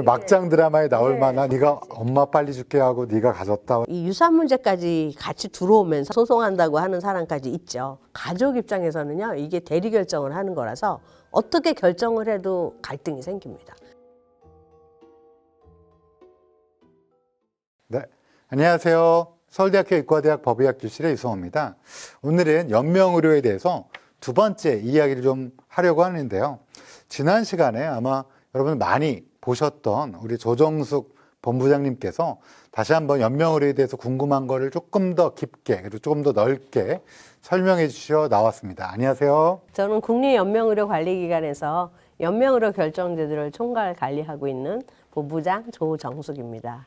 오늘 막장 드라마에 나올 만한 네가 엄마 빨리 죽게 하고 네가 가졌다. 이 유산 문제까지 같이 들어오면서 소송한다고 하는 사람까지 있죠. 가족 입장에서는요, 이게 대리 결정을 하는 거라서 어떻게 결정을 해도 갈등이 생깁니다. 네, 안녕하세요. 서울대학교 의과대학 법의학 교실의 유성호입니다. 오늘은 연명의료에 대해서 두 번째 이야기를 좀 하려고 하는데요. 지난 시간에 아마 여러분 많이 보셨던 우리 조정숙 본부장님께서 다시 한번 연명의료에 대해서 궁금한 거를 조금 더 깊게 그리고 조금 더 넓게 설명해 주시러 나왔습니다. 안녕하세요. 저는 국립연명의료관리기관에서 연명의료 결정제도를 총괄 관리하고 있는 본부장 조정숙입니다.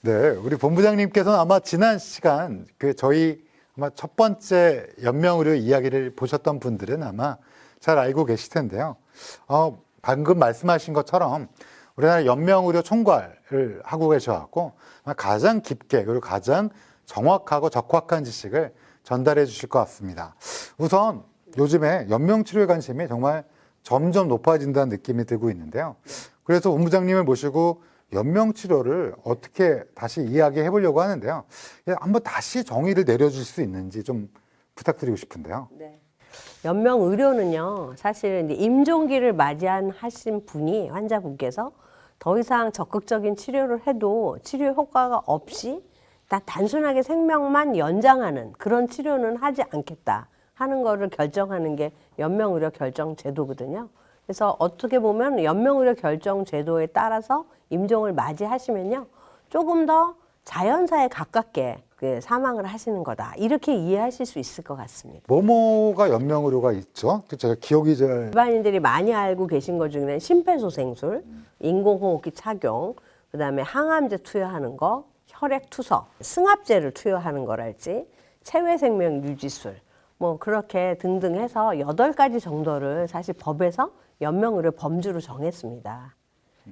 네, 우리 본부장님께서는 아마 지난 시간 저희 아마 첫 번째 연명의료 이야기를 보셨던 분들은 아마 잘 알고 계실 텐데요. 방금 말씀하신 것처럼 우리나라 연명의료 총괄을 하고 계셔갖고 가장 깊게 그리고 가장 정확하고 적확한 지식을 전달해 주실 것 같습니다. 우선 요즘에 연명치료에 관심이 정말 점점 높아진다는 느낌이 들고 있는데요. 그래서 본부장님을 모시고 연명치료를 어떻게 다시 이야기해 보려고 하는데요. 한번 다시 정의를 내려줄 수 있는지 좀 부탁드리고 싶은데요. 네. 연명의료는요, 사실 이제 임종기를 하신 분이 환자분께서 더 이상 적극적인 치료를 해도 치료 효과가 없이 단순하게 생명만 연장하는 그런 치료는 하지 않겠다 하는 거를 결정하는 게 연명의료 결정제도거든요. 그래서 어떻게 보면 연명의료 결정제도에 따라서 임종을 맞이하시면요, 조금 더 자연사에 가깝게 사망을 하시는 거다. 이렇게 이해하실 수 있을 것 같습니다. 뭐뭐가 연명의료가 있죠? 제가 기억이 잘... 일반인들이 많이 알고 계신 것 중에는 심폐소생술, 인공호흡기 착용, 그다음에 항암제 투여하는 거, 혈액투석, 승합제를 투여하는 거랄지, 체외생명 유지술, 뭐 그렇게 등등 해서 8가지 정도를 사실 법에서 연명의료 범주로 정했습니다.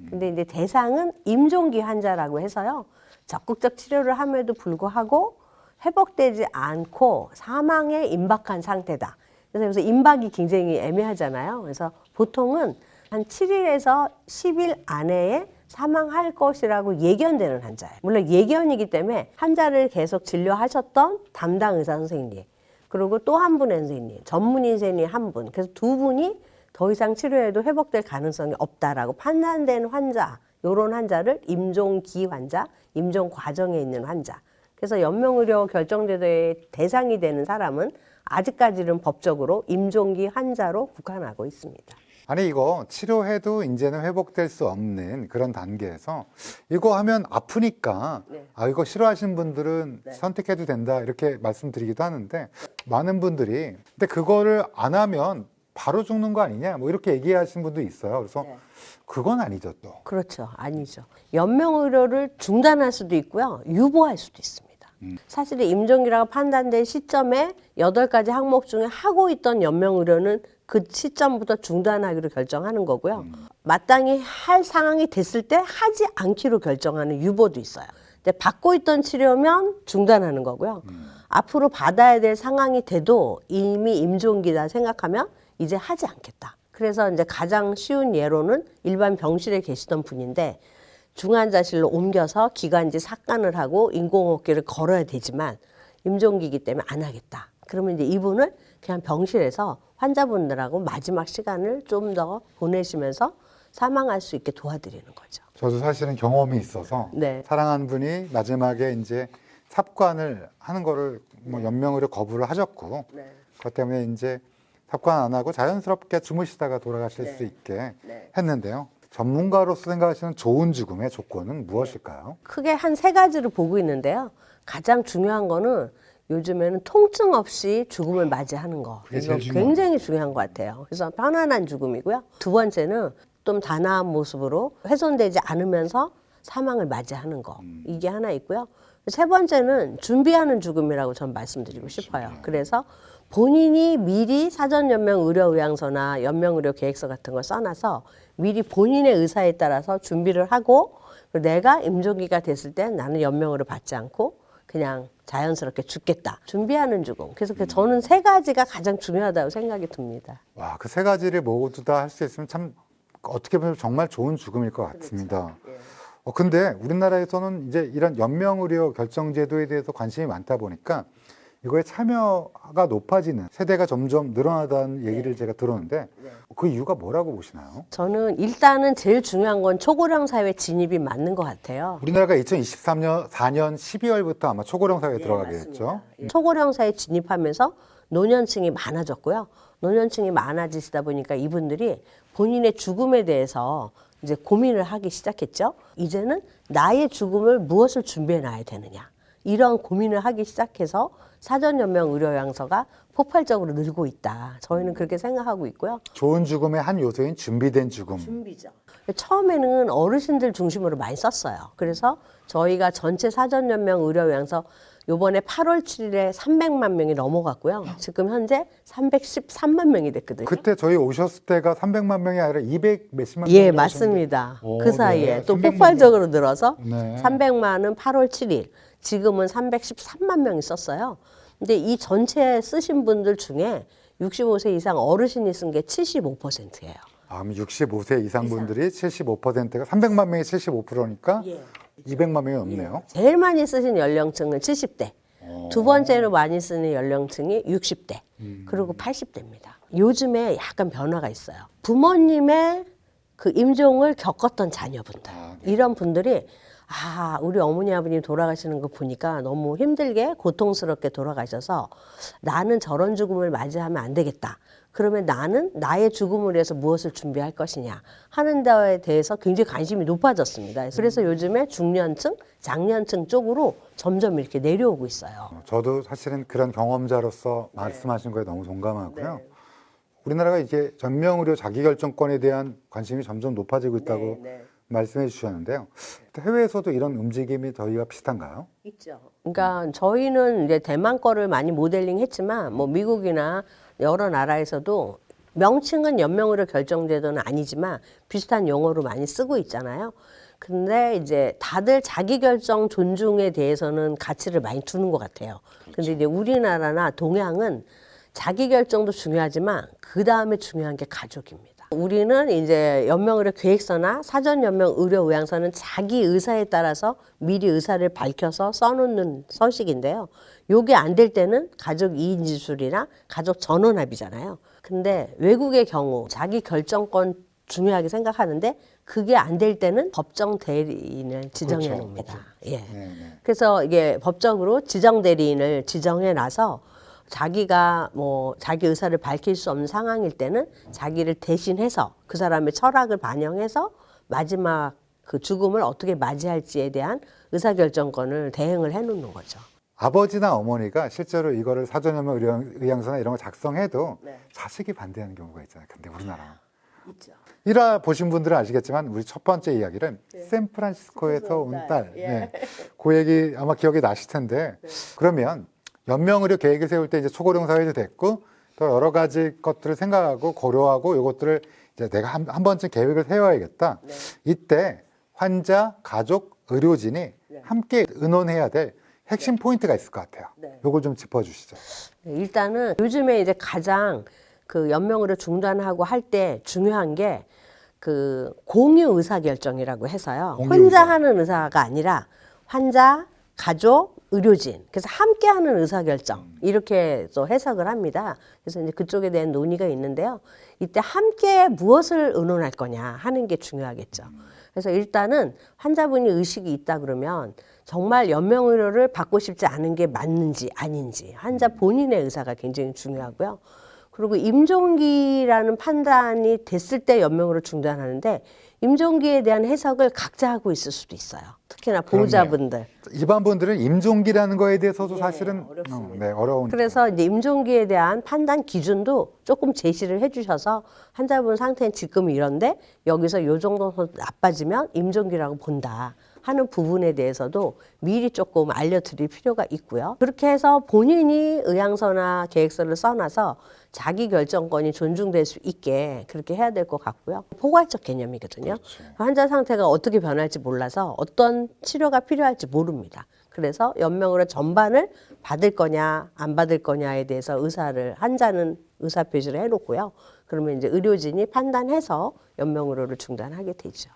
근데 이제 대상은 임종기 환자라고 해서요, 적극적 치료를 함에도 불구하고 회복되지 않고 사망에 임박한 상태다. 그래서 여기서 임박이 굉장히 애매하잖아요. 그래서 보통은 한 7일에서 10일 안에 사망할 것이라고 예견되는 환자예요. 물론 예견이기 때문에 환자를 계속 진료하셨던 담당 의사 선생님, 그리고 또 한 분의 선생님, 전문의 선생님 한 분, 그래서 두 분이 더 이상 치료해도 회복될 가능성이 없다라고 판단된 환자, 이런 환자를 임종기 환자, 임종 과정에 있는 환자. 그래서 연명의료 결정제도의 대상이 되는 사람은 아직까지는 법적으로 임종기 환자로 국한하고 있습니다. 아니 이거 치료해도 이제는 회복될 수 없는 그런 단계에서 이거 하면 아프니까 이거 싫어하시는 분들은 선택해도 된다 이렇게 말씀드리기도 하는데 많은 분들이 근데 그거를 안 하면 바로 죽는 거 아니냐 뭐 이렇게 얘기하시는 분도 있어요. 그래서 그건 아니죠 또. 그렇죠. 아니죠. 연명의료를 중단할 수도 있고요. 유보할 수도 있습니다. 사실 임종기라고 판단된 시점에 8가지 항목 중에 하고 있던 연명의료는 그 시점부터 중단하기로 결정하는 거고요. 마땅히 할 상황이 됐을 때 하지 않기로 결정하는 유보도 있어요. 근데 받고 있던 치료면 중단하는 거고요. 앞으로 받아야 될 상황이 돼도 이미 임종기다 생각하면 이제 하지 않겠다. 그래서 이제 가장 쉬운 예로는 일반 병실에 계시던 분인데 중환자실로 옮겨서 기관지 삭간을 하고 인공호흡기를 걸어야 되지만 임종기이기 때문에 안 하겠다. 그러면 이제 이분을 그냥 병실에서 환자분들하고 마지막 시간을 좀 더 보내시면서 사망할 수 있게 도와드리는 거죠. 저도 사실은 경험이 있어서 사랑하는 분이 마지막에 이제 삽관을 하는 거를 뭐 연명의료 거부를 하셨고 그것 때문에 이제 삽관 안 하고 자연스럽게 주무시다가 돌아가실 수 있게 했는데요. 전문가로서 생각하시는 좋은 죽음의 조건은 무엇일까요? 크게 한 3가지를 보고 있는데요. 가장 중요한 거는 요즘에는 통증 없이 죽음을 맞이하는 거. 이거 굉장히 중요한 것 같아요. 그래서 편안한 죽음이고요. 두 번째는 좀 단아한 모습으로 훼손되지 않으면서 사망을 맞이하는 거. 이게 하나 있고요. 세 번째는 준비하는 죽음이라고 전 말씀드리고 싶어요. 그래서 본인이 미리 사전 연명 의료 의향서나 연명 의료 계획서 같은 걸 써놔서 미리 본인의 의사에 따라서 준비를 하고 내가 임종기가 됐을 때 나는 연명을 받지 않고 그냥 자연스럽게 죽겠다. 준비하는 죽음. 그래서 저는 3가지가 가장 중요하다고 생각이 듭니다. 와, 그 3가지를 모두 다 할 수 있으면 참 어떻게 보면 정말 좋은 죽음일 것 같습니다. 예. 근데 우리나라에서는 이제 이런 연명의료 결정제도에 대해서 관심이 많다 보니까 이거에 참여가 높아지는 세대가 점점 늘어나다는 얘기를 제가 들었는데 그 이유가 뭐라고 보시나요? 저는 일단은 제일 중요한 건 초고령 사회 진입이 맞는 것 같아요. 우리나라가 2023년 4년 12월부터 아마 초고령 사회에 들어가게 됐죠. 초고령 사회에 진입하면서 노년층이 많아졌고요. 노년층이 많아지시다 보니까 이분들이 본인의 죽음에 대해서 이제 고민을 하기 시작했죠. 이제는 나의 죽음을 무엇을 준비해 놔야 되느냐. 이런 고민을 하기 시작해서 사전연명 의료요양서가 폭발적으로 늘고 있다. 저희는 그렇게 생각하고 있고요. 좋은 죽음의 한 요소인 준비된 죽음. 준비죠. 처음에는 어르신들 중심으로 많이 썼어요. 그래서 저희가 전체 사전연명 의료요양서 요번에 8월 7일에 300만 명이 넘어갔고요. 지금 현재 313만 명이 됐거든요. 그때 저희 오셨을 때가 300만 명이 아니라 200 몇십만 예, 명이 맞습니다. 오, 그 사이에 네. 또 300만 폭발적으로 늘어서 네. 300만은 8월 7일, 지금은 313만 명이 썼어요. 근데 이 전체 쓰신 분들 중에 65세 이상 어르신이 쓴 게 75%예요. 아, 그럼 65세 이상 분들이 75%가 300만 명이 75%니까 예. 200만 명이 넘네요. 제일 많이 쓰신 연령층은 70대. 두 번째로 많이 쓰는 연령층이 60대. 그리고 80대입니다. 요즘에 약간 변화가 있어요. 부모님의 그 임종을 겪었던 자녀분들. 이런 분들이 우리 어머니 아버님 돌아가시는 거 보니까 너무 힘들게 고통스럽게 돌아가셔서 나는 저런 죽음을 맞이하면 안 되겠다. 그러면 나는 나의 죽음을 위해서 무엇을 준비할 것이냐 하는 데에 대해서 굉장히 관심이 높아졌습니다. 그래서 요즘에 중년층, 장년층 쪽으로 점점 이렇게 내려오고 있어요. 저도 사실은 그런 경험자로서 말씀하신 거에 너무 동감하고요. 우리나라가 이제 전명의료 자기결정권에 대한 관심이 점점 높아지고 있다고 말씀해 주셨는데요. 해외에서도 이런 움직임이 저희가 비슷한가요? 있죠. 그러니까 저희는 이제 대만 거를 많이 모델링 했지만 뭐 미국이나 여러 나라에서도 명칭은 연명의료 결정제도는 아니지만 비슷한 용어로 많이 쓰고 있잖아요. 근데 이제 다들 자기결정 존중에 대해서는 가치를 많이 두는 것 같아요. 근데 이제 우리나라나 동양은 자기결정도 중요하지만 그 다음에 중요한 게 가족입니다. 우리는 이제 연명의료 계획서나 사전연명 의료의향서는 자기 의사에 따라서 미리 의사를 밝혀서 써놓는 서식인데요. 요게 안 될 때는 가족 2인 지술이나 가족 전원합이잖아요. 근데 외국의 경우 자기 결정권 중요하게 생각하는데 그게 안 될 때는 법정 대리인을 지정해 그렇죠. 놓습니다. 예. 네. 그래서 이게 법적으로 지정 대리인을 지정해 놔서 자기가 뭐 자기 의사를 밝힐 수 없는 상황일 때는 자기를 대신해서 그 사람의 철학을 반영해서 마지막 그 죽음을 어떻게 맞이할지에 대한 의사결정권을 대행을 해놓는 거죠. 아버지나 어머니가 실제로 이거를 사전연명 의향서나 이런 거 작성해도 네. 자식이 반대하는 경우가 있잖아요. 근데 우리나라 있죠. 일화 보신 분들은 아시겠지만 우리 첫 번째 이야기는 샌프란시스코에서 온 딸. 예. 그 얘기 아마 기억이 나실 텐데 그러면 연명의료 계획을 세울 때 이제 초고령 사회도 됐고 또 여러 가지 것들을 생각하고 고려하고 이것들을 이제 내가 한 번쯤 계획을 세워야겠다. 이때 환자, 가족, 의료진이 함께 의논해야 될 핵심 포인트가 있을 것 같아요. 요걸 좀 짚어주시죠. 일단은 요즘에 이제 가장 그 연명의료 중단하고 할 때 중요한 게 그 공유 의사결정이라고 해서요. 공유 혼자 의사. 하는 의사가 아니라 환자, 가족, 의료진. 그래서 함께 하는 의사결정. 이렇게 또 해석을 합니다. 그래서 이제 그쪽에 대한 논의가 있는데요. 이때 함께 무엇을 의논할 거냐 하는 게 중요하겠죠. 그래서 일단은 환자분이 의식이 있다 그러면 정말 연명의료를 받고 싶지 않은 게 맞는지 아닌지 환자 본인의 의사가 굉장히 중요하고요. 그리고 임종기라는 판단이 됐을 때 연명으로 중단하는데 임종기에 대한 해석을 각자 하고 있을 수도 있어요. 특히나 보호자분들. 일반 분들은 임종기라는 거에 대해서도 예, 사실은 어렵습니다. 어려운. 그래서 이제 임종기에 대한 판단 기준도 조금 제시를 해주셔서 환자분 상태는 지금 이런데 여기서 요 정도 나빠지면 임종기라고 본다 하는 부분에 대해서도 미리 조금 알려드릴 필요가 있고요. 그렇게 해서 본인이 의향서나 계획서를 써놔서 자기 결정권이 존중될 수 있게 그렇게 해야 될 것 같고요. 포괄적 개념이거든요. 환자 상태가 어떻게 변할지 몰라서 어떤 치료가 필요할지 모릅니다. 그래서 연명으로 전반을 받을 거냐 안 받을 거냐에 대해서 환자는 의사 표시를 해놓고요. 그러면 이제 의료진이 판단해서 연명의료를 중단하게 되죠.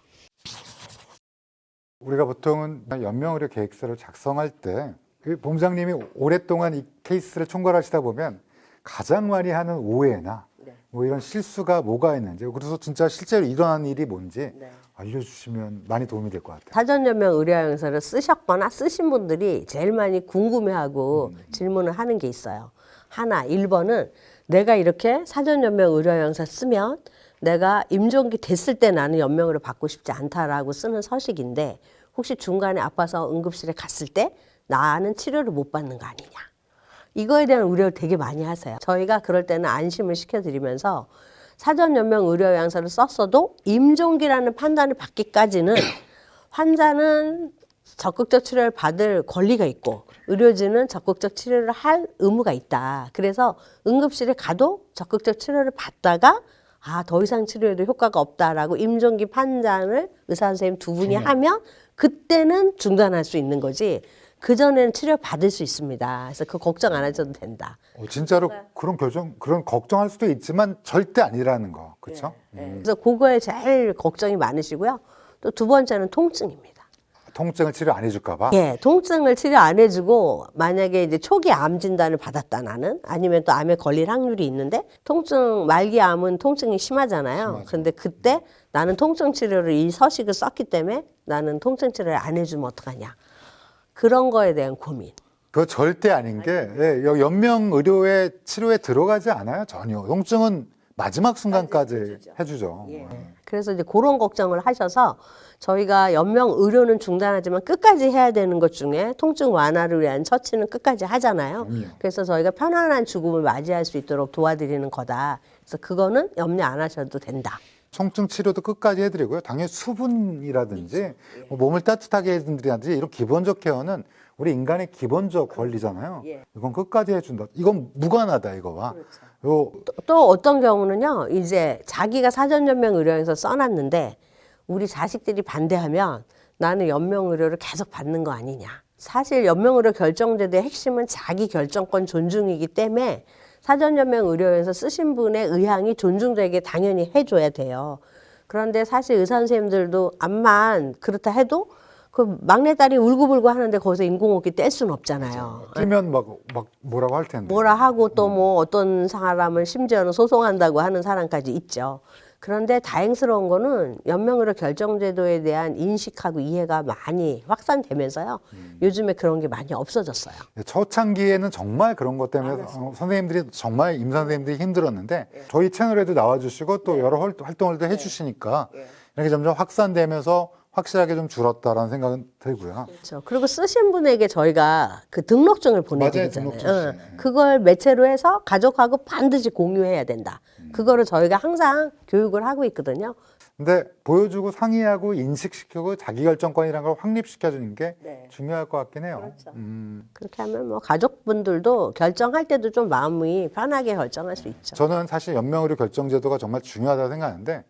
우리가 보통은 연명의료 계획서를 작성할 때 본부장님이 오랫동안 이 케이스를 총괄하시다 보면 가장 많이 하는 오해나 뭐 이런 실수가 뭐가 있는지, 그래서 진짜 실제로 일어난 일이 뭔지 알려주시면 많이 도움이 될 것 같아요. 사전연명 의료영양서를 쓰셨거나 쓰신 분들이 제일 많이 궁금해하고 질문을 하는 게 있어요. 하나, 1번은 내가 이렇게 사전연명 의료영양서 쓰면 내가 임종기 됐을 때 나는 연명을 받고 싶지 않다라고 쓰는 서식인데, 혹시 중간에 아파서 응급실에 갔을 때 나는 치료를 못 받는 거 아니냐. 이거에 대한 우려를 되게 많이 하세요. 저희가 그럴 때는 안심을 시켜드리면서 사전연명 의료영양서를 썼어도 임종기라는 판단을 받기까지는 환자는 적극적 치료를 받을 권리가 있고 의료진은 적극적 치료를 할 의무가 있다. 그래서 응급실에 가도 적극적 치료를 받다가 더 이상 치료에도 효과가 없다라고 임종기 판단을 의사 선생님 두 분이 하면 그때는 중단할 수 있는 거지, 그전에는 치료 받을 수 있습니다. 그래서 그 걱정 안 하셔도 된다. 진짜로 그런 걱정할 수도 있지만 절대 아니라는 거, 그렇죠? 그래서 그거에 제일 걱정이 많으시고요. 또 두 번째는 통증입니다. 통증을 치료 안 해줄까 봐. 예, 통증을 치료 안 해주고 만약에 이제 초기 암 진단을 받았다 나는, 아니면 또 암에 걸릴 확률이 있는데 말기 암은 통증이 심하잖아요. 그런데 그때 나는 통증 치료를 이 서식을 썼기 때문에 나는 통증 치료를 안 해주면 어떡하냐. 그런 거에 대한 고민. 그거 절대 아닌 게 연명 의료의 치료에 들어가지 않아요, 전혀. 통증은 마지막 순간까지 해주죠. 그래서 이제 그런 걱정을 하셔서 저희가 연명 의료는 중단하지만 끝까지 해야 되는 것 중에 통증 완화를 위한 처치는 끝까지 하잖아요. 그래서 저희가 편안한 죽음을 맞이할 수 있도록 도와드리는 거다. 그래서 그거는 염려 안 하셔도 된다. 통증 치료도 끝까지 해드리고요. 당연히 수분이라든지 뭐 몸을 따뜻하게 해드리든지 이런 기본적 케어는 우리 인간의 기본적 권리잖아요. 이건 끝까지 해준다. 이건 무관하다, 이거와. 또 어떤 경우는요, 이제 자기가 사전연명 의료에서 써놨는데 우리 자식들이 반대하면 나는 연명 의료를 계속 받는 거 아니냐. 사실 연명 의료 결정제도의 핵심은 자기 결정권 존중이기 때문에 사전연명 의료에서 쓰신 분의 의향이 존중되게 당연히 해줘야 돼요. 그런데 사실 의사 선생님들도 암만 그렇다 해도 그 막내딸이 울고불고 하는데 거기서 인공호흡기 뗄 수는 없잖아요. 끼면 막 뭐라고 할 텐데. 뭐라 하고 또 뭐 어떤 사람은 심지어는 소송한다고 하는 사람까지 있죠. 그런데 다행스러운 거는 연명의료 결정제도에 대한 인식하고 이해가 많이 확산되면서요. 요즘에 그런 게 많이 없어졌어요. 초창기에는 정말 그런 것 때문에 선생님들이 정말 임상 선생님들이 힘들었는데 저희 채널에도 나와주시고 또 여러 활동을 해주시니까 이렇게 점점 확산되면서 확실하게 좀 줄었다라는 생각은 들고요. 그렇죠. 그리고 쓰신 분에게 저희가 그 등록증을 보내드리잖아요. 등록증. 그걸 매체로 해서 가족하고 반드시 공유해야 된다. 그거를 저희가 항상 교육을 하고 있거든요. 근데 보여주고 상의하고 인식시키고 자기결정권이라는 걸 확립시켜주는 게 중요할 것 같긴 해요. 그렇죠. 그렇게 하면 뭐 가족분들도 결정할 때도 좀 마음이 편하게 결정할 수 있죠. 저는 사실 연명의료 결정제도가 정말 중요하다고 생각하는데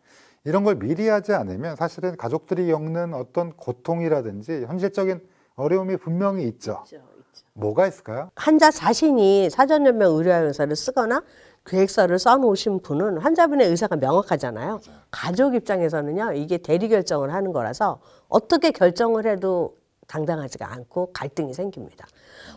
이런 걸 미리 하지 않으면 사실은 가족들이 겪는 어떤 고통이라든지 현실적인 어려움이 분명히 있죠. 뭐가 있을까요? 환자 자신이 사전연명 의료영양서를 쓰거나 계획서를 써놓으신 분은 환자분의 의사가 명확하잖아요. 가족 입장에서는요, 이게 대리 결정을 하는 거라서 어떻게 결정을 해도 당당하지가 않고 갈등이 생깁니다.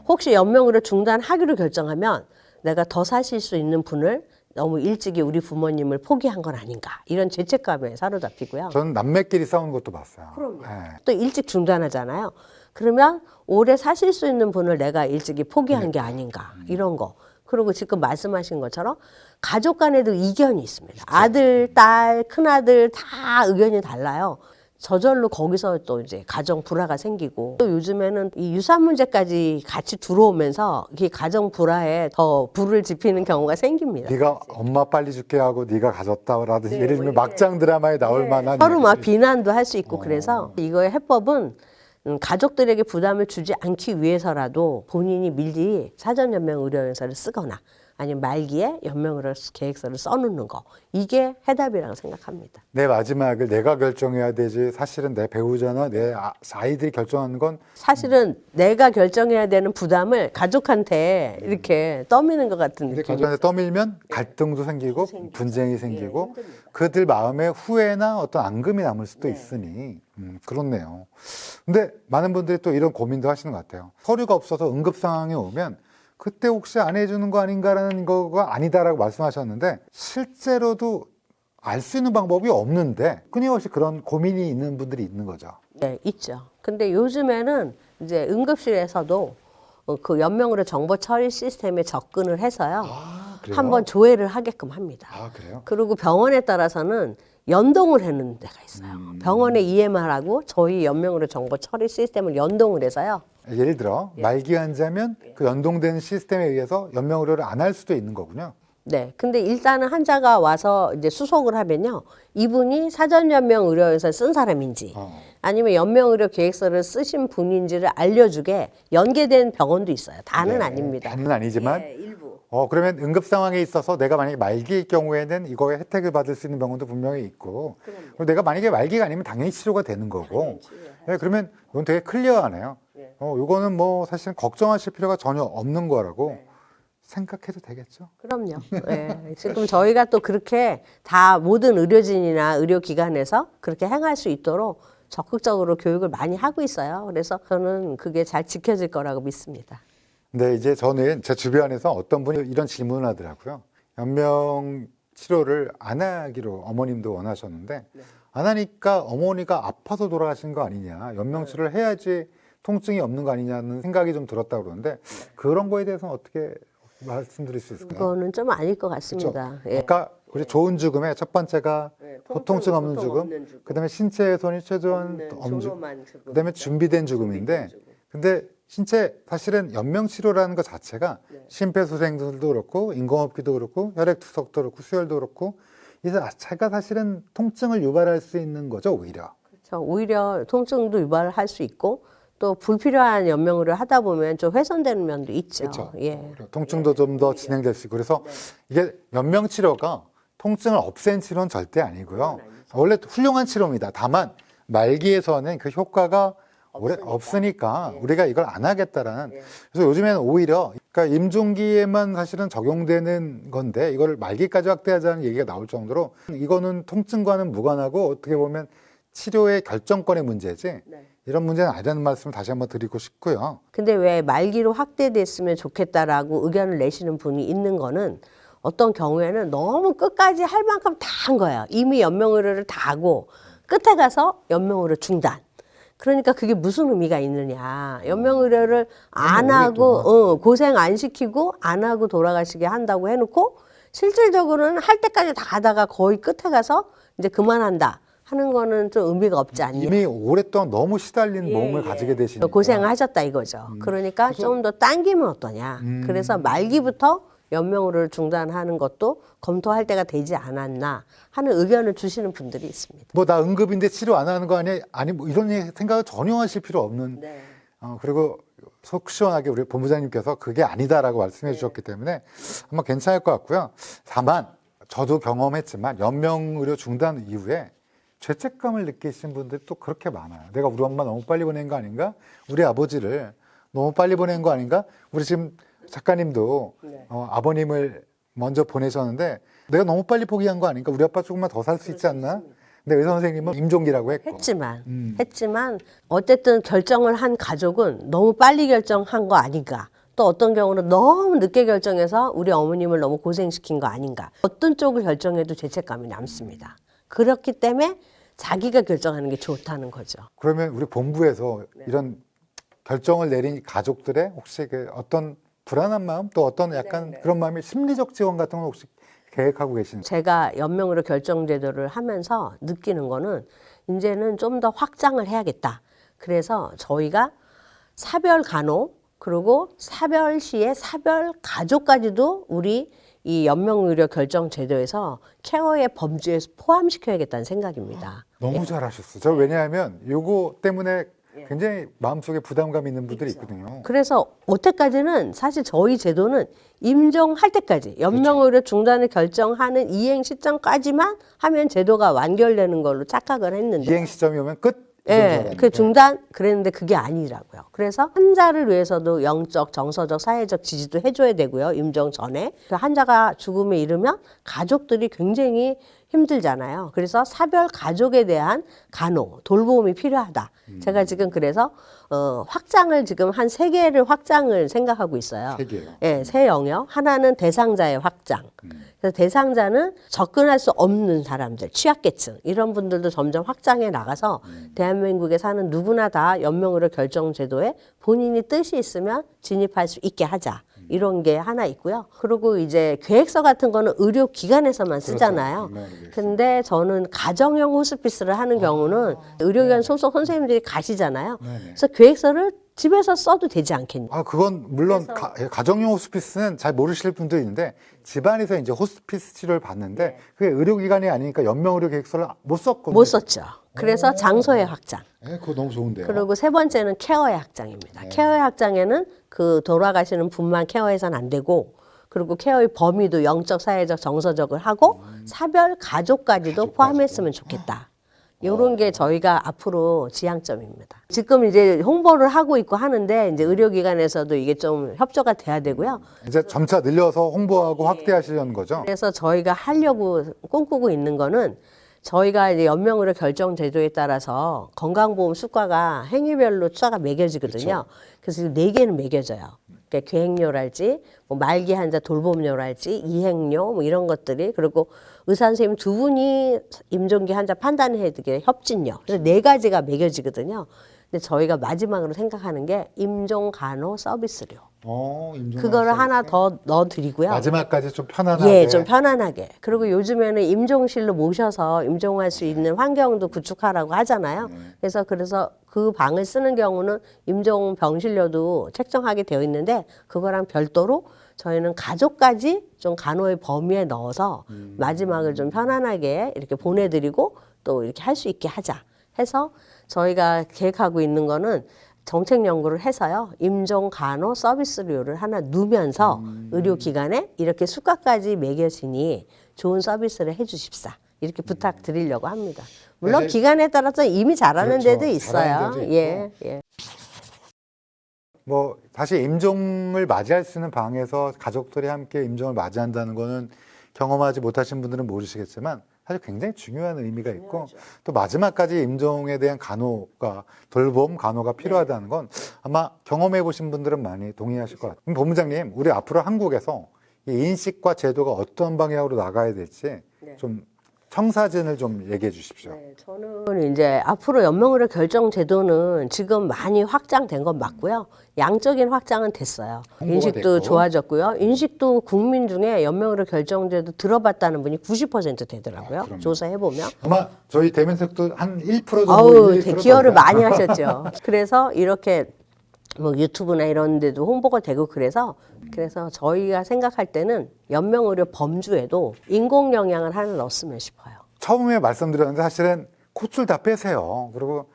혹시 연명으로 중단하기로 결정하면 내가 더 사실 수 있는 분을 너무 일찍이 우리 부모님을 포기한 건 아닌가, 이런 죄책감에 사로잡히고요. 저는 남매끼리 싸우는 것도 봤어요. 그럼요. 또 일찍 중단하잖아요. 그러면 오래 사실 수 있는 분을 내가 일찍이 포기한 게 아닌가, 이런 거. 그리고 지금 말씀하신 것처럼 가족 간에도 이견이 있습니다. 아들, 딸, 큰아들 다 의견이 달라요. 저절로 거기서 또 이제 가정 불화가 생기고, 또 요즘에는 이 유산 문제까지 같이 들어오면서 이게 가정 불화에 더 불을 지피는 경우가 생깁니다. 네가 엄마 빨리 죽게 하고 네가 가졌다라든지 예를 들면 막장 드라마에 나올 만한 서로 막 비난도 할 수 있고, 그래서 이거의 해법은 가족들에게 부담을 주지 않기 위해서라도 본인이 미리 사전연명 의료영양서를 쓰거나 아니면 말기에 연명의료 계획서를 써놓는 거. 이게 해답이라고 생각합니다. 내 마지막을 내가 결정해야 되지 사실은 내 배우자나 내 아이들이 결정하는 건 사실은 내가 결정해야 되는 부담을 가족한테 이렇게 떠미는 것 같은 근데 느낌. 가족한테 떠밀면 갈등도 생기고 분쟁이 생기고 그들 마음에 후회나 어떤 앙금이 남을 수도 있으니 그렇네요. 근데 많은 분들이 또 이런 고민도 하시는 것 같아요. 서류가 없어서 응급 상황이 오면 그때 혹시 안 해주는 거 아닌가라는 거가 아니다라고 말씀하셨는데 실제로도 알 수 있는 방법이 없는데 끊임없이 그런 고민이 있는 분들이 있는 거죠. 네, 있죠. 근데 요즘에는 이제 응급실에서도 그 연명의료 정보 처리 시스템에 접근을 해서요. 아, 그래요? 한번 조회를 하게끔 합니다. 아, 그래요? 그리고 병원에 따라서는 연동을 해놓는 데가 있어요. 병원의 EMR하고 저희 연명의료 정보 처리 시스템을 연동을 해서요. 예를 들어 말기 환자면 그 연동된 시스템에 의해서 연명의료를 안 할 수도 있는 거군요. 네. 근데 일단은 환자가 와서 이제 수속을 하면요. 이분이 사전 연명 의료에서 쓴 사람인지 아니면 연명 의료 계획서를 쓰신 분인지를 알려주게 연계된 병원도 있어요. 다는 네, 아닙니다. 다는 아니지만 예, 일부. 그러면 응급 상황에 있어서 내가 만약에 말기일 경우에는 이거에 혜택을 받을 수 있는 병원도 분명히 있고 그리고 내가 만약에 말기가 아니면 당연히 치료가 되는 거고 네, 그러면 이건 되게 클리어하네요. 이거는 뭐 사실 걱정하실 필요가 전혀 없는 거라고 생각해도 되겠죠. 그럼요. 예. 지금 저희가 또 그렇게 다 모든 의료진이나 의료기관에서 그렇게 행할 수 있도록 적극적으로 교육을 많이 하고 있어요. 그래서 저는 그게 잘 지켜질 거라고 믿습니다. 근데 이제 저는 제 주변에서 어떤 분이 이런 질문을 하더라고요. 연명 치료를 안 하기로 어머님도 원하셨는데 안 하니까 어머니가 아파서 돌아가신 거 아니냐. 연명 치료를 해야지 통증이 없는 거 아니냐는 생각이 좀 들었다고 그러는데 그런 거에 대해서는 어떻게 말씀드릴 수 있을까요? 그거는 좀 아닐 것 그렇죠? 같습니다. 예. 아까 우리 좋은 죽음의 첫 번째가 고통증 없는 고통 죽음, 없는 죽음. 그다음에 신체 훼손이 최소한 없는 죽음, 존엄한 죽음. 그다음에 준비된 죽음인데, 근데 신체 사실은 연명 치료라는 것 자체가 심폐소생술도 그렇고 인공호흡기도 그렇고 혈액투석도 그렇고 수혈도 그렇고 이 자체가 사실은 통증을 유발할 수 있는 거죠 오히려. 그렇죠. 오히려 통증도 유발할 수 있고 또 불필요한 연명을 하다 보면 좀 훼손되는 면도 있죠. 그렇죠. 예. 통증도 좀 더 진행될 수 있고 그래서 이게 연명 치료가 통증을 없앤 치료는 절대 아니고요. 원래 훌륭한 치료입니다. 다만 말기에서는 그 효과가 오래 없으니까 우리가 이걸 안 하겠다라는. 그래서 요즘에는 오히려 그러니까 임종기에만 사실은 적용되는 건데 이걸 말기까지 확대하자는 얘기가 나올 정도로 이거는 통증과는 무관하고 어떻게 보면 치료의 결정권의 문제지 이런 문제는 아니라는 말씀을 다시 한번 드리고 싶고요. 근데 왜 말기로 확대됐으면 좋겠다라고 의견을 내시는 분이 있는 거는 어떤 경우에는 너무 끝까지 할 만큼 다 한 거예요. 이미 연명의료를 다 하고 끝에 가서 연명의료 중단. 그러니까 그게 무슨 의미가 있느냐. 연명의료를 안 하고 고생 안 시키고 안 하고 돌아가시게 한다고 해놓고 실질적으로는 할 때까지 다 하다가 거의 끝에 가서 이제 그만한다 하는 거는 좀 의미가 없지 않냐. 이미 오랫동안 너무 시달린 몸을 가지게 되시니까 고생을 하셨다 이거죠. 그러니까 좀 더 당기면 어떠냐. 그래서 말기부터 연명의료를 중단하는 것도 검토할 때가 되지 않았나 하는 의견을 주시는 분들이 있습니다. 뭐 나 응급인데 치료 안 하는 거 아니야? 아니 뭐 이런 생각을 전혀 하실 필요 없는. 그리고 속 시원하게 우리 본부장님께서 그게 아니다라고 말씀해 주셨기 때문에 아마 괜찮을 것 같고요. 다만 저도 경험했지만 연명의료 중단 이후에 죄책감을 느끼신 분들이 또 그렇게 많아요. 내가 우리 엄마 너무 빨리 보낸 거 아닌가? 우리 아버지를 너무 빨리 보낸 거 아닌가? 우리 지금 작가님도 아버님을 먼저 보내셨는데 내가 너무 빨리 포기한 거 아닌가? 우리 아빠 조금만 더 살 수 있지 않나? 근데 의사 선생님은 임종기라고 했고. 했지만 어쨌든 결정을 한 가족은 너무 빨리 결정한 거 아닌가? 또 어떤 경우는 너무 늦게 결정해서 우리 어머님을 너무 고생시킨 거 아닌가? 어떤 쪽을 결정해도 죄책감이 남습니다. 그렇기 때문에 자기가 결정하는 게 좋다는 거죠. 그러면 우리 본부에서 이런 결정을 내린 가족들의 혹시 그 어떤 불안한 마음 또 어떤 약간 그런 마음이 심리적 지원 같은 건 혹시 계획하고 계신지? 제가 연명으로 결정제도를 하면서 느끼는 거는 이제는 좀 더 확장을 해야겠다. 그래서 저희가 사별 간호 그리고 사별 시에 사별 가족까지도 우리 이 연명의료 결정 제도에서 케어의 범주에 포함시켜야겠다는 생각입니다. 너무 잘하셨어요. 저 왜냐하면 요거 때문에 굉장히 마음속에 부담감 있는 분들이 있거든요. 그래서 여태까지는 사실 저희 제도는 임종할 때까지 연명의료 중단을 결정하는 이행 시점까지만 하면 제도가 완결되는 걸로 착각을 했는데 이행 시점이 오면 끝. 예, 그 중단 그랬는데 그게 아니라고요. 그래서 환자를 위해서도 영적, 정서적, 사회적 지지도 해줘야 되고요. 임종 전에 그 환자가 죽음에 이르면 가족들이 굉장히 힘들잖아요. 그래서 사별 가족에 대한 간호, 돌보음이 필요하다. 제가 지금 그래서 확장을 지금 한 3개를 확장을 생각하고 있어요. 3개요. 예, 세 영역. 하나는 대상자의 확장. 그래서 대상자는 접근할 수 없는 사람들, 취약계층 이런 분들도 점점 확장해 나가서 대한민국에 사는 누구나 다 연명의료 결정제도에 본인이 뜻이 있으면 진입할 수 있게 하자. 이런 게 하나 있고요. 그리고 이제 계획서 같은 거는 의료기관에서만 쓰잖아요. 근데 저는 가정형 호스피스를 하는 경우는 의료기관 소속 선생님들이 가시잖아요. 그래서 계획서를 집에서 써도 되지 않겠냐. 그건 물론 가정용 호스피스는 잘 모르실 분도 있는데 집안에서 이제 호스피스 치료를 받는데 그게 의료기관이 아니니까 연명의료 계획서를 못 썼거든요. 못 썼죠. 그래서 장소의 확장. 그거 너무 좋은데요. 그리고 3번째는 케어의 확장입니다. 케어의 확장에는 그 돌아가시는 분만 케어해서는 안 되고 그리고 케어의 범위도 영적, 사회적, 정서적을 하고 사별 가족까지도 포함했으면 좋겠다. 이런 게 저희가 앞으로 지향점입니다. 지금 이제 홍보를 하고 있고 하는데 이제 의료기관에서도 이게 좀 협조가 돼야 되고요. 이제 점차 늘려서 홍보하고 확대하시려는 거죠? 그래서 저희가 하려고 꿈꾸고 있는 거는 저희가 이제 연명의료 결정 제도에 따라서 건강보험 수가가 행위별로 수가가 매겨지거든요. 그래서 4개는 매겨져요. 그러니까 계획료랄지, 뭐 말기 환자 돌봄료랄지, 이행료 뭐 이런 것들이 그리고 의사 선생님 2분이 임종기 환자 판단해 드게 협진료. 그래서 4가지가 매겨지거든요. 근데 저희가 마지막으로 생각하는 게 임종 간호 서비스료. 그거를 하나 더 넣어드리고요. 마지막까지 좀 편안하게. 예, 좀 편안하게. 그리고 요즘에는 임종실로 모셔서 임종할 수 있는 환경도 구축하라고 하잖아요. 그래서 그 방을 쓰는 경우는 임종 병실료도 책정하게 되어 있는데 그거랑 별도로 저희는 가족까지 좀 간호의 범위에 넣어서 마지막을 좀 편안하게 이렇게 보내드리고 또 이렇게 할 수 있게 하자 해서 저희가 계획하고 있는 거는 정책 연구를 해서요. 임종 간호 서비스료를 하나 누면서 의료기관에 이렇게 수가까지 매겨지니 좋은 서비스를 해 주십사. 이렇게 부탁드리려고 합니다. 물론 기관에 따라서 이미 잘하는 데도 있어요. 잘하는 데도 예, 예. 뭐 다시 임종을 맞이할 수 있는 방에서 가족들이 함께 임종을 맞이한다는 거는 경험하지 못하신 분들은 모르시겠지만 사실 굉장히 중요한 의미가 있고 또 마지막까지 임종에 대한 간호가 돌봄 간호가 필요하다는 건 아마 경험해 보신 분들은 많이 동의하실 것 같아요. 그럼 본부장님, 우리 앞으로 한국에서 이 인식과 제도가 어떤 방향으로 나가야 될지 좀 청사진을 좀 얘기해 주십시오. 네, 저는 이제 앞으로 연명의료 결정 제도는 지금 많이 확장된 건 맞고요. 양적인 확장은 됐어요. 인식도 됐고. 좋아졌고요. 인식도 국민 중에 연명의료 결정 제도 들어봤다는 분이 90% 되더라고요. 조사해보면. 아마 저희 대면석도 한 1% 정도 아우, 기여를 많이 하셨죠. 그래서 이렇게 뭐 유튜브나 이런 데도 홍보가 되고 그래서 저희가 생각할 때는 연명의료 범주에도 인공 영양을 하나 넣었으면 싶어요. 처음에 말씀드렸는데 사실은 콧줄 다 빼세요. 그리고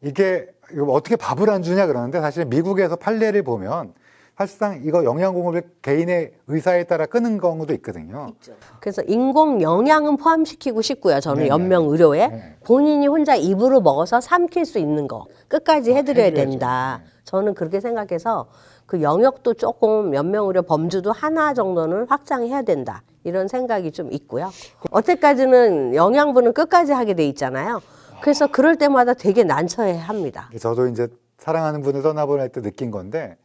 이거 어떻게 밥을 안 주냐 그러는데 사실 미국에서 판례를 보면 사실상 이거 영양공급을 개인의 의사에 따라 끄는 경우도 있거든요. 그래서 인공 영양은 포함시키고 싶고요. 저는 네네. 연명의료에 네. 본인이 혼자 입으로 먹어서 삼킬 수 있는 거 끝까지 해드려야 해드려야죠. 된다. 저는 그렇게 생각해서 그 영역도 조금 연명의료 범주도 하나 정도는 확장해야 된다. 이런 생각이 좀 있고요. 어때까지는 영양분은 끝까지 하게 돼 있잖아요. 그래서 그럴 때마다 되게 난처해 합니다. 저도 이제 사랑하는 분을 떠나보낼 때 느낀 건데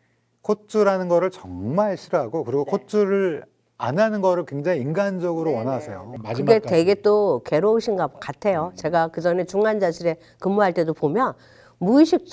콧줄하는 거를 정말 싫어하고 그리고 콧줄을 안 하는 거를 굉장히 인간적으로 원하세요. 그게 마지막까지. 되게 또 괴로우신가 같아요. 제가 그 전에 중환자실에 근무할 때도 보면 무의식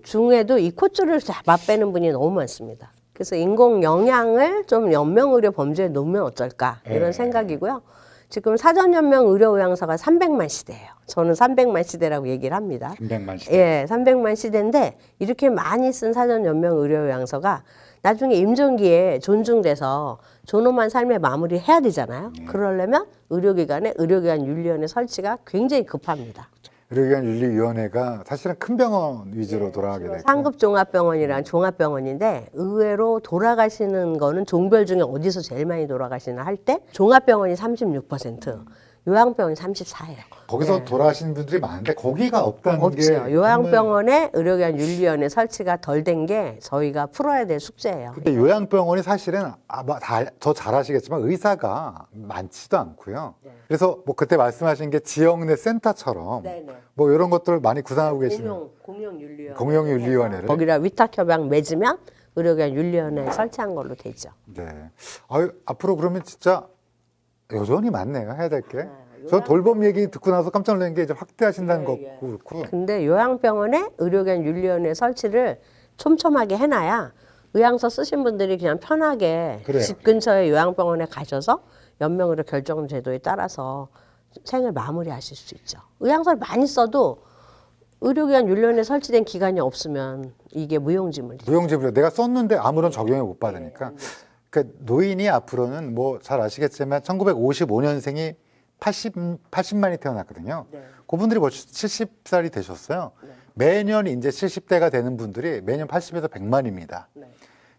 중에도 이 콧줄을 맛빼는 분이 너무 많습니다. 그래서 인공 영양을 좀 연명의료 범주에 놓으면 어떨까 이런 생각이고요. 지금 사전연명 의료요양사가 300만 시대예요. 저는 300만 시대라고 얘기를 합니다. 300만 시대. 예, 300만 시대인데 이렇게 많이 쓴 사전연명 의료요양서가 나중에 임종기에 존중돼서 존엄한 삶의 마무리 해야 되잖아요. 그러려면 의료기관 윤리원의 설치가 굉장히 급합니다. 의료기관윤리위원회가 사실은 큰 병원 위주로 돌아가게 되고 상급 종합병원이랑 종합병원인데 의외로 돌아가시는 거는 종별 중에 어디서 제일 많이 돌아가시나 할 때 종합병원이 36%, 요양병원이 34예요. 거기서 돌아가시는 분들이 많은데 거기가 없다는 게 없죠. 요양병원에 의료기관 윤리위원회 설치가 덜 된 게 저희가 풀어야 될 숙제예요. 근데 요양병원이 사실은 더 잘 아시겠지만 의사가 많지도 않고요. 그래서 뭐 그때 말씀하신 게 지역 내 센터처럼 뭐 이런 것들을 많이 구상하고 계시는 공용윤리위원회를 거기다 위탁협약 맺으면 의료기관 윤리위원회 설치한 걸로 되죠. 네. 앞으로 그러면 진짜 여전히 많네요. 해야 될 게. 저 돌봄 얘기 듣고 나서 깜짝 놀란 게 이제 확대하신다는 것도 그렇고. 근데 요양병원에 의료기관 윤리위원회 설치를 촘촘하게 해놔야 의향서 쓰신 분들이 그냥 편하게 그래요. 집 근처에 요양병원에 가셔서 연명의료 결정 제도에 따라서 생을 마무리하실 수 있죠. 의향서를 많이 써도 의료기관 윤리위원회 설치된 기간이 없으면 이게 무용지물이죠. 무용지물 내가 썼는데 아무런 적용을 못 받으니까. 그러니까 노인이 앞으로는 뭐 잘 아시겠지만 1955년생이 80만이 태어났거든요. 그분들이 벌써 70살이 되셨어요. 매년 이제 70대가 되는 분들이 매년 80에서 100만입니다.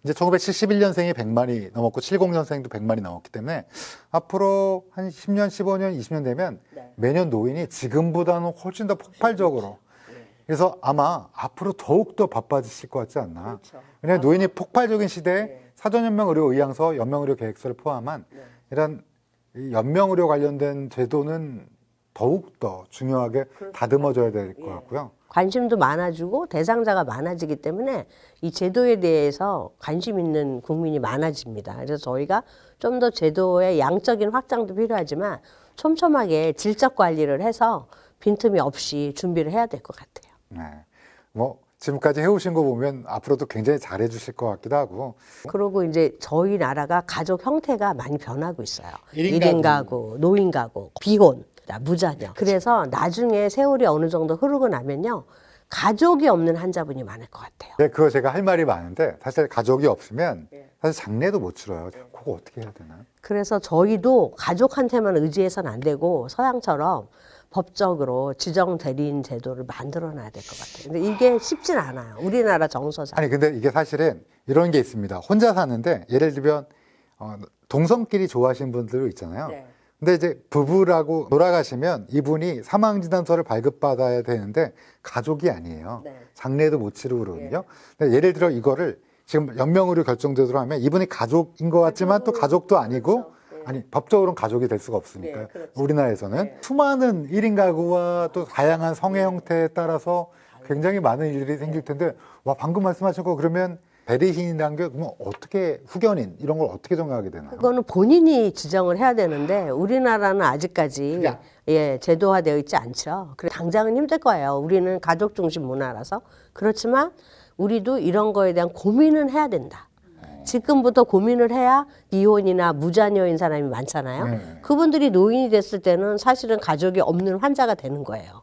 이제 1971년생이 100만이 넘었고 70년생도 100만이 넘었기 때문에 앞으로 한 10년, 15년, 20년 되면 매년 노인이 지금보다는 훨씬 더 폭발적으로 그래서 아마 앞으로 더욱더 바빠지실 것 같지 않나. 왜냐하면 노인이 폭발적인 시대에 사전연명의료 의향서, 연명의료 계획서를 포함한 이런 이 연명의료 관련된 제도는 더욱더 중요하게 다듬어져야 될 것 같고요. 관심도 많아지고 대상자가 많아지기 때문에 이 제도에 대해서 관심 있는 국민이 많아집니다. 그래서 저희가 좀 더 제도의 양적인 확장도 필요하지만 촘촘하게 질적 관리를 해서 빈틈이 없이 준비를 해야 될 것 같아요. 네. 뭐 지금까지 해오신 거 보면 앞으로도 굉장히 잘해 주실 것 같기도 하고. 그리고 이제 저희 나라가 가족 형태가 많이 변하고 있어요. 일인 1인 가구, 노인 가구, 비혼, 무자녀. 그래서 나중에 세월이 어느 정도 흐르고 나면요. 가족이 없는 환자분이 많을 것 같아요. 네, 그거 제가 할 말이 많은데 사실 가족이 없으면 사실 장례도 못 치러요. 그거 어떻게 해야 되나? 그래서 저희도 가족한테만 의지해서는 안 되고 서양처럼 법적으로 지정 대리인 제도를 만들어놔야 될 것 같아요. 근데 이게 쉽진 않아요. 우리나라 정서상. 아니 근데 이게 사실은 이런 게 있습니다. 혼자 사는데 예를 들면 동성끼리 좋아하시는 분들 있잖아요. 근데 이제 부부라고 돌아가시면 이분이 사망진단서를 발급받아야 되는데 가족이 아니에요. 장례도 못 치르고 그러거든요. 근데 예를 들어 이거를 지금 연명의료 결정제도로 하면 이분이 가족인 것 같지만 또 가족도 아니고 아니 법적으로는 가족이 될 수가 없으니까 우리나라에서는 수많은 1인 가구와 또 다양한 성애 형태에 따라서 굉장히 많은 일들이 생길 텐데 와 방금 말씀하신 거 그러면 대리인이라는 게 그럼 어떻게 후견인 이런 걸 어떻게 정하게 되나요? 그거는 본인이 지정을 해야 되는데 우리나라는 아직까지 제도화되어 있지 않죠. 그래 당장은 힘들 거예요. 우리는 가족 중심 문화라서. 그렇지만 우리도 이런 거에 대한 고민은 해야 된다. 지금부터 고민을 해야 이혼이나 무자녀인 사람이 많잖아요. 그분들이 노인이 됐을 때는 사실은 가족이 없는 환자가 되는 거예요.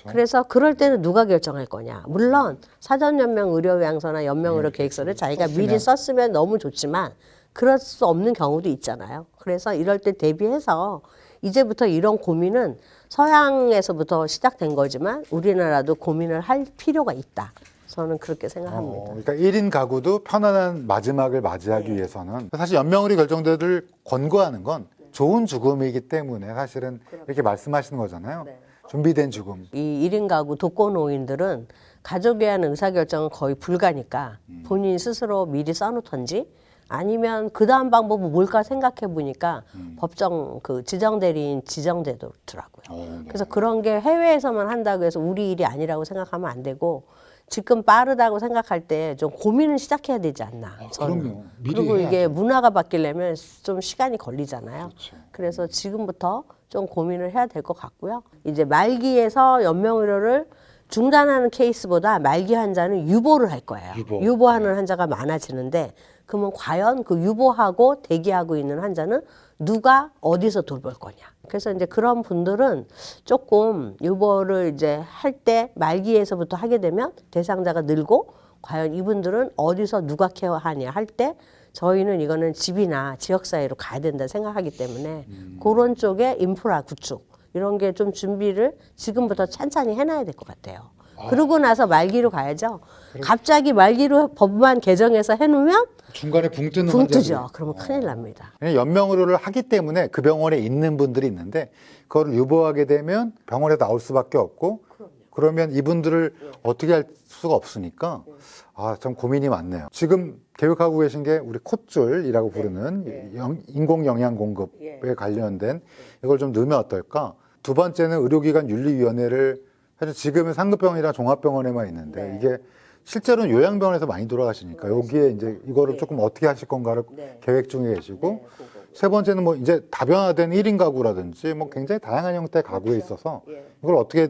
그래서 그럴 때는 누가 결정할 거냐. 물론 사전연명 의료요양서나 연명의료 계획서를 자기가 미리 썼으면 너무 좋지만 그럴 수 없는 경우도 있잖아요. 그래서 이럴 때 대비해서 이제부터 이런 고민은 서양에서부터 시작된 거지만 우리나라도 고민을 할 필요가 있다. 저는 그렇게 생각합니다. 그러니까 1인 가구도 편안한 마지막을 맞이하기 위해서는 사실 연명의료 결정제도를 권고하는 건 좋은 죽음이기 때문에 사실은 이렇게 말씀하시는 거잖아요. 준비된 죽음. 이 1인 가구 독거노인들은 가족에 대한 의사결정은 거의 불가니까 본인 스스로 미리 써놓던지 아니면 그 다음 방법은 뭘까 생각해 보니까 법정 그 지정대리인 지정제도더라고요. 그래서 그런 게 해외에서만 한다고 해서 우리 일이 아니라고 생각하면 안 되고 지금 빠르다고 생각할 때 좀 고민을 시작해야 되지 않나. 그럼요. 그리고 이게 문화가 바뀌려면 좀 시간이 걸리잖아요. 그래서 지금부터 좀 고민을 해야 될 것 같고요. 이제 말기에서 연명의료를 중단하는 케이스보다 말기 환자는 유보를 할 거예요. 유보하는 환자가 많아지는데 그러면 과연 그 유보하고 대기하고 있는 환자는 누가 어디서 돌볼 거냐. 그래서 이제 그런 분들은 조금 유보를 이제 할 때 말기에서부터 하게 되면 대상자가 늘고 과연 이분들은 어디서 누가 케어하냐 할 때 저희는 이거는 집이나 지역사회로 가야 된다 생각하기 때문에 그런 쪽에 인프라 구축 이런 게 좀 준비를 지금부터 찬찬히 해놔야 될 것 같아요. 그러고 나서 말기로 가야죠. 갑자기 말기로 법만 개정해서 해놓으면 중간에 붕 뜨는 붕 환자들이. 뜨죠. 그러면 큰일 납니다. 연명의료를 하기 때문에 그 병원에 있는 분들이 있는데 그걸 유보하게 되면 병원에 나올 수밖에 없고 그러면 이분들을 어떻게 할 수가 없으니까 참 고민이 많네요. 지금 계획하고 계신 게 우리 콧줄이라고 부르는 인공 영양 공급에 관련된 이걸 좀 넣으면 어떨까? 두 번째는 의료기관 윤리위원회를 사실 지금은 상급병원이랑 종합병원에만 있는데 이게 실제로는 요양병원에서 많이 돌아가시니까 여기에 이제 이거를 조금 어떻게 하실 건가를 계획 중에 계시고 세 번째는 뭐 이제 다변화된 1인 가구라든지 뭐 굉장히 다양한 형태의 가구에 있어서 이걸 어떻게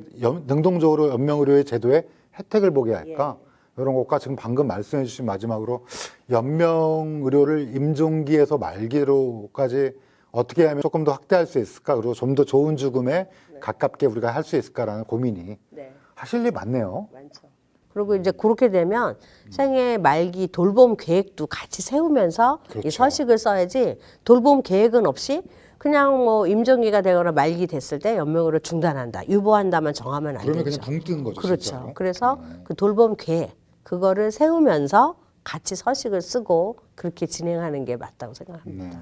능동적으로 연명의료의 제도에 혜택을 보게 할까? 이런 것과 지금 방금 말씀해 주신 마지막으로 연명의료를 임종기에서 말기로까지 어떻게 하면 조금 더 확대할 수 있을까? 그리고 좀 더 좋은 죽음에 가깝게 우리가 할 수 있을까라는 고민이 하실 일이 많네요. 많죠. 그리고 이제 그렇게 되면 생애 말기 돌봄 계획도 같이 세우면서 그렇죠. 이 서식을 써야지 돌봄 계획은 없이 그냥 뭐 임종기가 되거나 말기 됐을 때 연명으로 중단한다, 유보한다만 정하면 안 그러면 되죠. 그냥 붕 뜨는 거죠. 그렇죠. 진짜로. 그래서 그 돌봄 계획 그거를 세우면서 같이 서식을 쓰고 그렇게 진행하는 게 맞다고 생각합니다.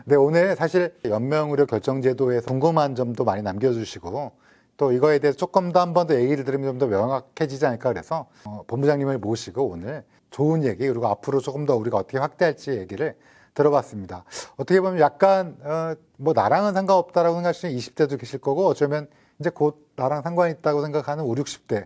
네, 오늘 사실 연명의료 결정제도에서 궁금한 점도 많이 남겨주시고 또 이거에 대해서 조금 더 한 번 더 얘기를 들으면 좀 더 명확해지지 않을까 그래서 본부장님을 모시고 오늘 좋은 얘기 그리고 앞으로 조금 더 우리가 어떻게 확대할지 얘기를 들어봤습니다. 어떻게 보면 약간 뭐 나랑은 상관없다라고 생각하시는 20대도 계실 거고 어쩌면 이제 곧 나랑 상관이 있다고 생각하는 5, 60대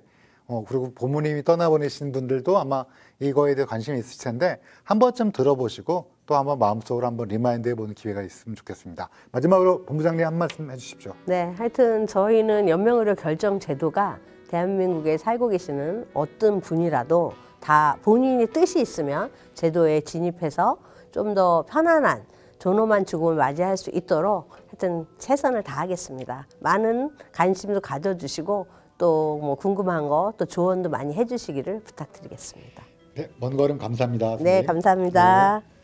그리고 부모님이 떠나보내신 분들도 아마 이거에 대해 관심이 있을 텐데 한 번쯤 들어보시고 또 한번 마음속으로 한번 리마인드 해보는 기회가 있으면 좋겠습니다. 마지막으로 본부장님 한 말씀 해주십시오. 네, 하여튼 저희는 연명의료 결정 제도가 대한민국에 살고 계시는 어떤 분이라도 다 본인이 뜻이 있으면 제도에 진입해서 좀 더 편안한 존엄한 죽음을 맞이할 수 있도록 하여튼 최선을 다하겠습니다. 많은 관심도 가져주시고 또 뭐 궁금한 거 또 조언도 많이 해주시기를 부탁드리겠습니다. 네, 먼 걸음 감사합니다. 네, 선생님. 감사합니다. 네.